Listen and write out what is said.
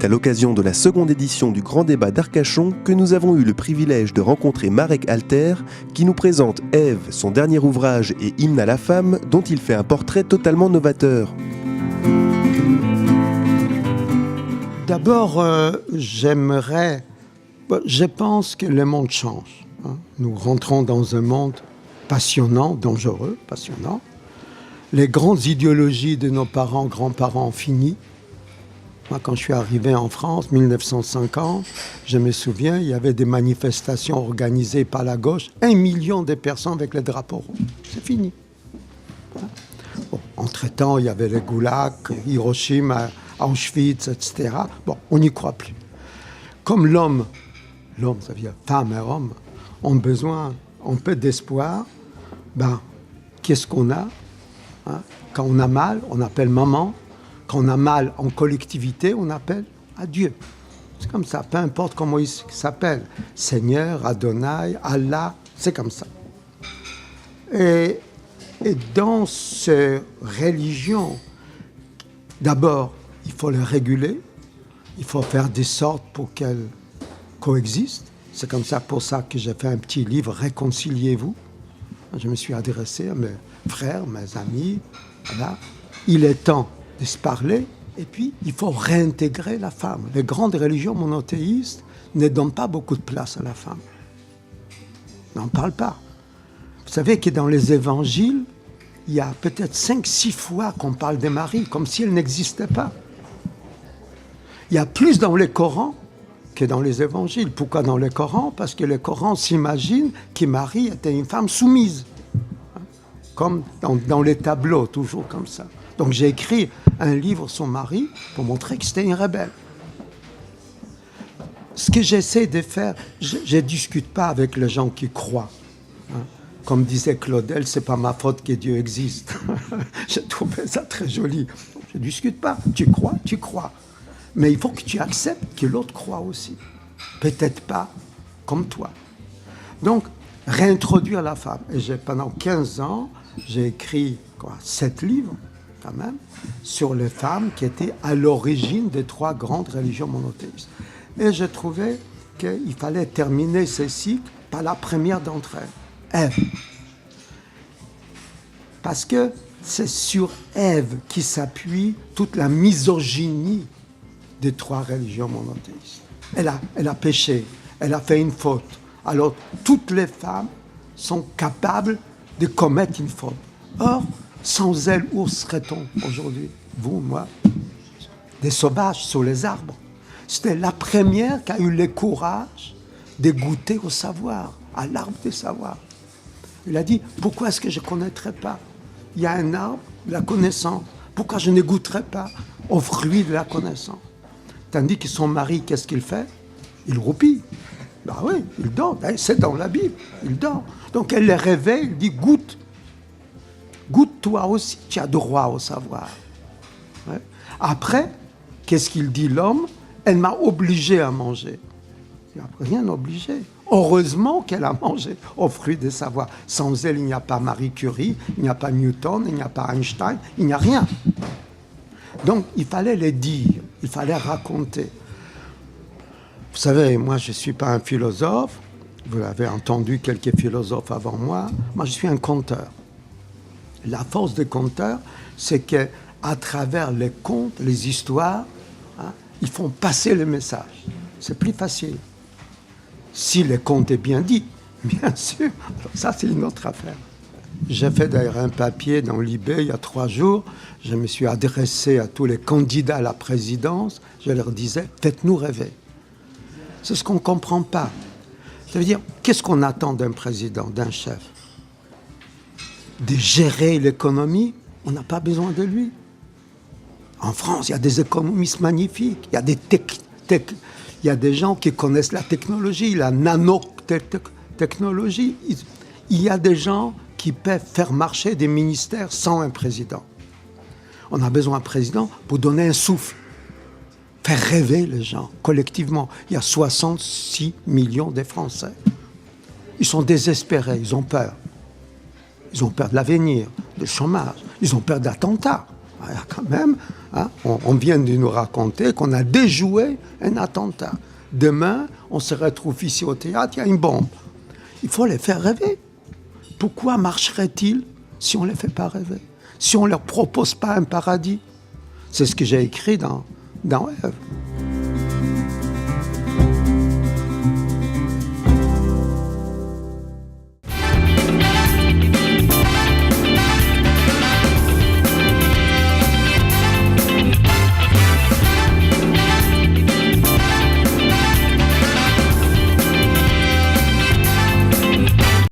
C'est à l'occasion de la seconde édition du Grand Débat d'Arcachon que nous avons eu le privilège de rencontrer Marek Alter, qui nous présente Ève, son dernier ouvrage et hymne à la femme, dont il fait un portrait totalement novateur. D'abord, je pense que le monde change. Nous rentrons dans un monde passionnant, dangereux, passionnant. Les grandes idéologies de nos parents, grands-parents ont fini. Moi, quand je suis arrivé en France, 1950, je me souviens, il y avait des manifestations organisées par la gauche, 1 million de personnes avec le drapeau rouge. C'est fini. Bon, entre-temps, il y avait les goulags, Hiroshima, Auschwitz, etc. Bon, on n'y croit plus. Comme l'homme, ça veut dire femme et homme, ont besoin un peu d'espoir, qu'est-ce qu'on a? Quand on a mal, on appelle maman. Quand on a mal en collectivité, on appelle à Dieu. C'est comme ça, peu importe comment il s'appelle. Seigneur, Adonai, Allah, c'est comme ça. Et dans ces religions, d'abord, il faut les réguler. Il faut faire des sortes pour qu'elles coexistent. C'est comme ça, pour ça que j'ai fait un petit livre, Réconciliez-vous. Je me suis adressé à mes frères, mes amis. Voilà. Il est temps de se parler. Et puis, il faut réintégrer la femme. Les grandes religions monothéistes ne donnent pas beaucoup de place à la femme. On n'en parle pas. Vous savez que dans les évangiles, il y a peut-être 5-6 fois qu'on parle de Marie, comme si elle n'existait pas. Il y a plus dans les Corans que dans les évangiles. Pourquoi dans les Corans? Parce que les Corans s'imaginent que Marie était une femme soumise. Comme dans les tableaux, toujours comme ça. Donc j'ai écrit un livre sur Marie pour montrer que c'était une rebelle. Ce que j'essaie de faire, je ne discute pas avec les gens qui croient. Comme disait Claudel, c'est pas ma faute que Dieu existe. Je trouvais ça très joli. Je ne discute pas. Tu crois. Mais il faut que tu acceptes que l'autre croit aussi. Peut-être pas comme toi. Donc, réintroduire la femme. Et pendant 15 ans, j'ai écrit 7 livres, quand même, sur les femmes qui étaient à l'origine des 3 grandes religions monothéistes. Et je trouvais qu'il fallait terminer ces cycles par la première d'entre elles, Ève. Parce que c'est sur Ève qui s'appuie toute la misogynie des 3 religions monothéistes. Elle a péché, elle a fait une faute. Alors, toutes les femmes sont capables de commettre une faute. Or, sans elles, où serait-on aujourd'hui? Vous, moi, des sauvages sur les arbres. C'était la première qui a eu le courage de goûter au savoir, à l'arbre des savoirs. Il a dit, pourquoi est-ce que je ne connaîtrais pas? Il y a un arbre de la connaissance. Pourquoi je ne goûterais pas aux fruits de la connaissance? Tandis que son mari, qu'est-ce qu'il fait? Il roupille. Oui, il dort. C'est dans la Bible. Il dort. Donc elle les réveille, il dit, goûte. Goûte toi aussi, tu as droit au savoir. Ouais. Après, qu'est-ce qu'il dit l'homme? Elle m'a obligé à manger. Il n'y a rien obligé. Heureusement qu'elle a mangé aux fruits des savoirs. Sans elle, il n'y a pas Marie Curie, il n'y a pas Newton, il n'y a pas Einstein, il n'y a rien. Donc, il fallait les dire, il fallait raconter. Vous savez, moi, je ne suis pas un philosophe. Vous l'avez entendu, quelques philosophes avant moi. Moi, je suis un conteur. La force des conteurs, c'est qu'à travers les contes, les histoires, ils font passer le message. C'est plus facile. Si le conte est bien dit, bien sûr. Alors ça, c'est une autre affaire. J'ai fait d'ailleurs un papier dans Libé il y a 3 jours. Je me suis adressé à tous les candidats à la présidence. Je leur disais, faites-nous rêver. C'est ce qu'on ne comprend pas. Ça veut dire, qu'est-ce qu'on attend d'un président, d'un chef? De gérer l'économie, on n'a pas besoin de lui. En France, il y a des économistes magnifiques. Il y a il y a des gens qui connaissent la technologie, la nanotechnologie. Il y a des gens qui peuvent faire marcher des ministères sans un président. On a besoin d'un président pour donner un souffle, faire rêver les gens collectivement. Il y a 66 millions de Français. Ils sont désespérés, ils ont peur. Ils ont peur de l'avenir, du chômage. Ils ont peur d'attentats. Il y a quand même Hein? On vient de nous raconter qu'on a déjoué un attentat. Demain, on se retrouve ici au théâtre, il y a une bombe. Il faut les faire rêver. Pourquoi marcheraient-ils si on ne les fait pas rêver? Si on ne leur propose pas un paradis? C'est ce que j'ai écrit dans Ève.